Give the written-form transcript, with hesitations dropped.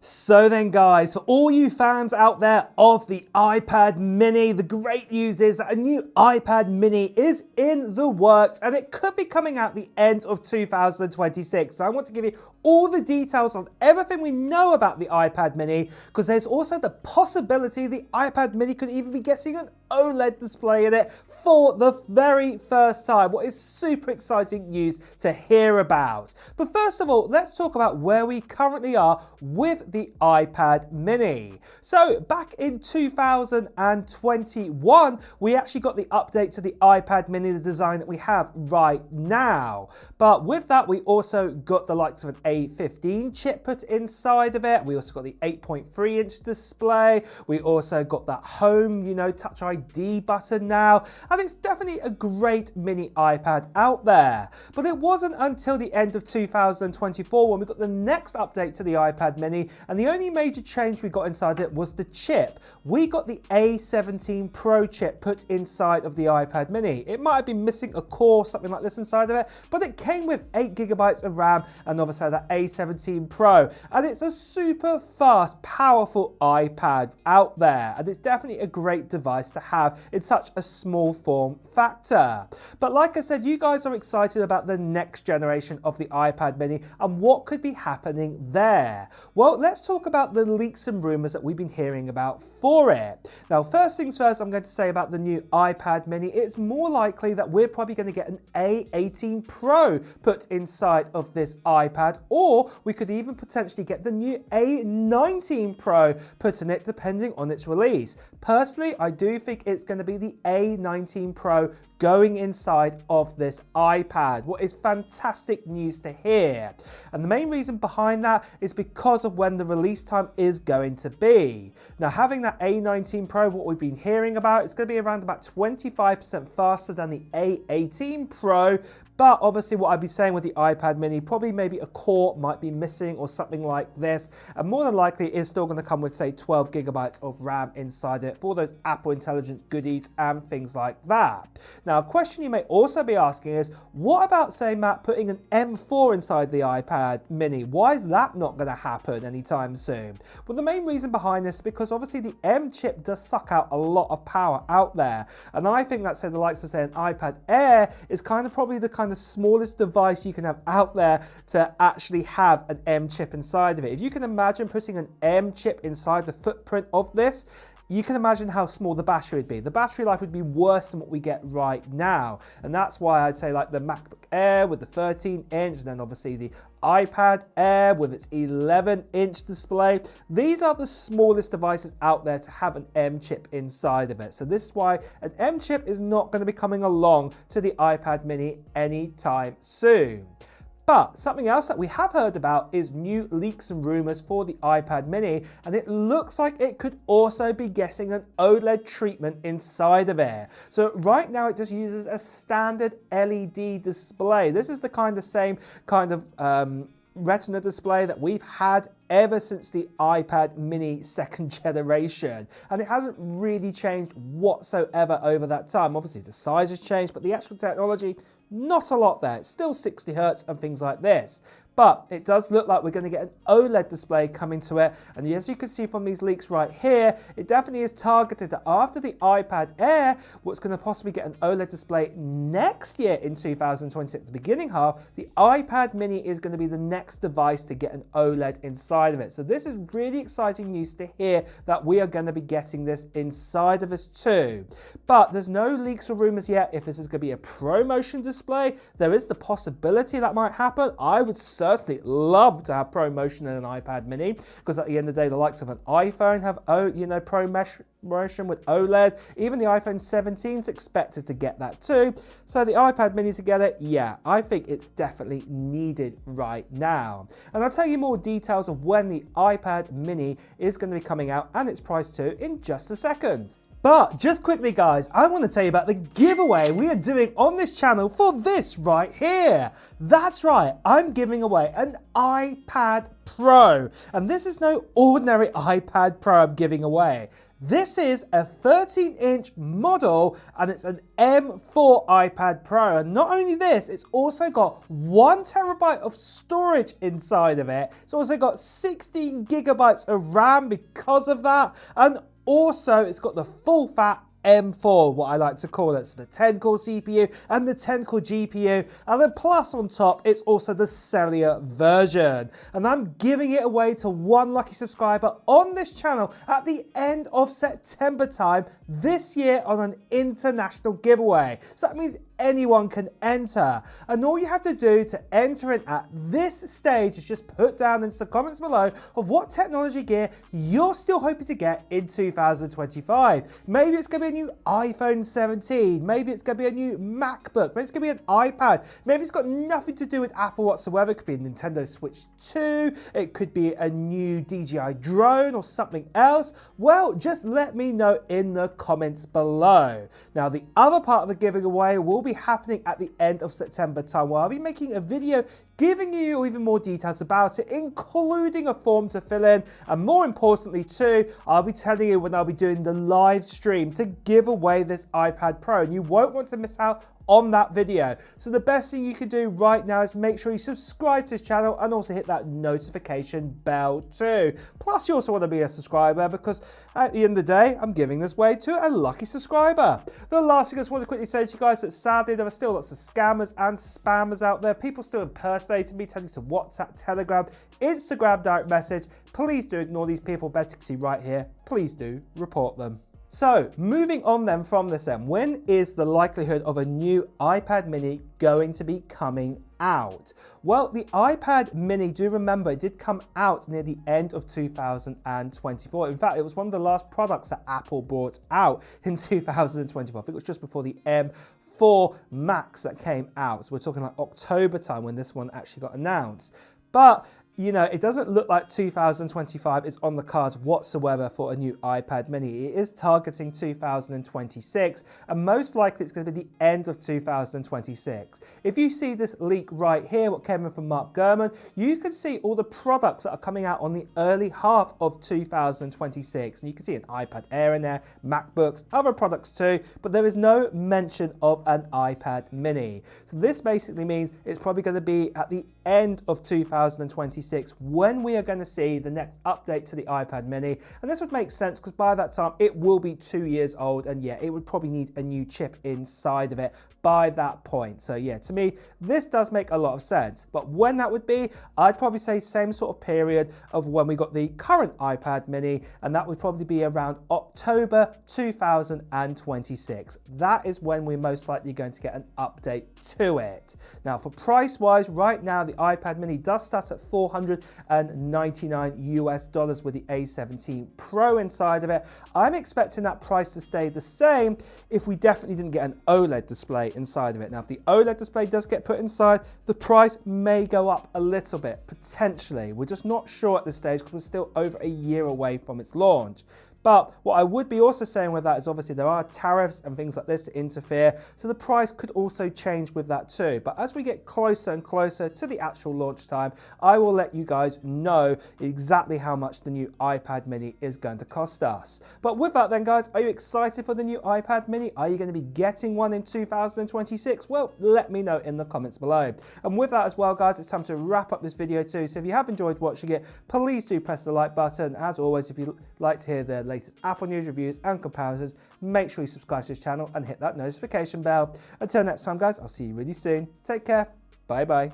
So then guys, for all you fans out there of the iPad mini, the great news is that a new iPad mini is in the works and it could be coming out the end of 2026. So I want to give you all the details of everything we know about the iPad mini, because there's also the possibility the iPad mini could even be getting an OLED display in it for the very first time. What is super exciting news to hear about. But first of all, let's talk about where we currently are with the iPad mini. So back in 2021, we actually got the update to the iPad mini, the design that we have right now. But with that, we also got the likes of an A15 chip put inside of it. We also got the 8.3-inch display. We also got that home, Touch ID button now. And it's definitely a great mini iPad out there. But it wasn't until the end of 2024 when we got the next update to the iPad mini, and the only major change we got inside it was the chip. We got the A18 Pro chip put inside of the iPad mini. It might have been missing a core, something like this inside of it, but it came with 8 GB of RAM and obviously that A18 Pro. And it's a super fast, powerful iPad out there. And it's definitely a great device to have in such a small form factor. But like I said, you guys are excited about the next generation of the iPad mini and what could be happening there. Well, let's talk about the leaks and rumors that we've been hearing about for it. Now, first things first, I'm going to say about the new iPad mini, it's more likely that we're probably going to get an A18 Pro put inside of this iPad, or we could even potentially get the new A19 Pro put in it depending on its release. Personally, I do think it's going to be the A19 Pro going inside of this iPad. What is fantastic news to hear. And the main reason behind that is because of when the release time is going to be. Now, having that A19 Pro, what we've been hearing about, it's going to be around about 25% faster than the A18 Pro. But obviously what I'd be saying with the iPad mini, probably maybe a core might be missing or something like this. And more than likely it is still going to come with, say, 12 GB of RAM inside it for those Apple Intelligence goodies and things like that. Now, a question you may also be asking is, what about, say, Matt, putting an M4 inside the iPad mini? Why is that not going to happen anytime soon? Well, the main reason behind this is because obviously the M chip does suck out a lot of power out there. And I think that, say, the likes of, say, an iPad Air is kind of probably the kind of smallest device you can have out there to actually have an M chip inside of it. If you can imagine putting an M chip inside the footprint of this, you can imagine how small the battery would be. The battery life would be worse than what we get right now. And that's why I'd say like the MacBook Air with the 13-inch, and then obviously the iPad Air with its 11-inch display. These are the smallest devices out there to have an M chip inside of it. So this is why an M chip is not going to be coming along to the iPad mini anytime soon. But something else that we have heard about is new leaks and rumors for the iPad mini, and it looks like it could also be getting an OLED treatment inside of it. So right now it just uses a standard LED display. This is the same kind of Retina display that we've had ever since the iPad mini 2nd generation, and it hasn't really changed whatsoever over that time. Obviously the size has changed, but the actual technology, not a lot there. It's still 60 Hz and things like this. But it does look like we're going to get an OLED display coming to it. And as you can see from these leaks right here, it definitely is targeted that after the iPad Air, what's going to possibly get an OLED display next year in 2026, the beginning half, the iPad mini is going to be the next device to get an OLED inside of it. So this is really exciting news to hear that we are going to be getting this inside of us too. But there's no leaks or rumors yet if this is going to be a ProMotion display. There is the possibility that might happen. I would certainly love to have ProMotion in an iPad mini, because at the end of the day, the likes of an iPhone have ProMotion with OLED. Even the iPhone 17 is expected to get that too. So the iPad mini together, yeah, I think it's definitely needed right now. And I'll tell you more details of when the iPad mini is going to be coming out and its price too in just a second. But just quickly guys, I want to tell you about the giveaway we are doing on this channel for this right here. That's right, I'm giving away an iPad Pro. And this is no ordinary iPad Pro I'm giving away. This is a 13-inch model and it's an M4 iPad Pro. And not only this, it's also got 1 terabyte of storage inside of it. It's also got 16 gigabytes of RAM because of that. And also it's got the full fat M4, what I like to call it. So the 10-core CPU and the 10-core GPU, and then plus on top, it's also the cellular version. And I'm giving it away to one lucky subscriber on this channel at the end of September time this year on an international giveaway. So that means anyone can enter. And all you have to do to enter in at this stage is just put down into the comments below of what technology gear you're still hoping to get in 2025. Maybe it's going to be a new iPhone 17. Maybe it's going to be a new MacBook. Maybe it's going to be an iPad. Maybe it's got nothing to do with Apple whatsoever. It could be a Nintendo Switch 2. It could be a new DJI drone or something else. Well, just let me know in the comments below. Now, the other part of the giving away will be happening at the end of September time, where I'll be making a video giving you even more details about it, including a form to fill in, and more importantly too, I'll be telling you when I'll be doing the live stream to give away this iPad Pro, and you won't want to miss out on that video. So the best thing you can do right now is make sure you subscribe to this channel and also hit that notification bell too. Plus you also want to be a subscriber, because at the end of the day, I'm giving this away to a lucky subscriber. The last thing I just want to quickly say to you guys, that sadly there are still lots of scammers and spammers out there. People still impersonating me, telling me to WhatsApp, Telegram, Instagram direct message. Please do ignore these people. Better see right here. Please do report them. So moving on then from this then, when is the likelihood of a new iPad mini going to be coming out? Well, the iPad mini, do remember, it did come out near the end of 2024. In fact, it was one of the last products that Apple brought out in 2024. I think it was just before the M4 Max that came out. So we're talking like October time when this one actually got announced. But you know, it doesn't look like 2025 is on the cards whatsoever for a new iPad mini. It is targeting 2026, and most likely it's going to be the end of 2026. If you see this leak right here, what came in from Mark Gurman, you can see all the products that are coming out on the early half of 2026. And you can see an iPad Air in there, MacBooks, other products too, but there is no mention of an iPad mini. So this basically means it's probably going to be at the end of 2026 when we are going to see the next update to the iPad mini, and this would make sense because by that time it will be 2 years old, and yeah, it would probably need a new chip inside of it by that point. So yeah, to me this does make a lot of sense, but when that would be, I'd probably say same sort of period of when we got the current iPad mini, and that would probably be around October 2026. That is when we're most likely going to get an update to it. Now for price wise, right now the iPad mini does start at $499 US with the A17 Pro inside of it. I'm expecting that price to stay the same if we definitely didn't get an OLED display inside of it. Now if the OLED display does get put inside, the price may go up a little bit, potentially. We're just not sure at this stage because we're still over a year away from its launch. But what I would be also saying with that is obviously there are tariffs and things like this to interfere, so the price could also change with that too. But as we get closer and closer to the actual launch time, I will let you guys know exactly how much the new iPad mini is going to cost us. But with that then guys, are you excited for the new iPad mini? Are you going to be getting one in 2026? Well, let me know in the comments below. And with that as well guys, it's time to wrap up this video too. So if you have enjoyed watching it, please do press the like button. As always, if you'd like to hear the latest Apple news, reviews and comparisons, make sure you subscribe to this channel and hit that notification bell. Until next time guys, I'll see you really soon. Take care. Bye bye.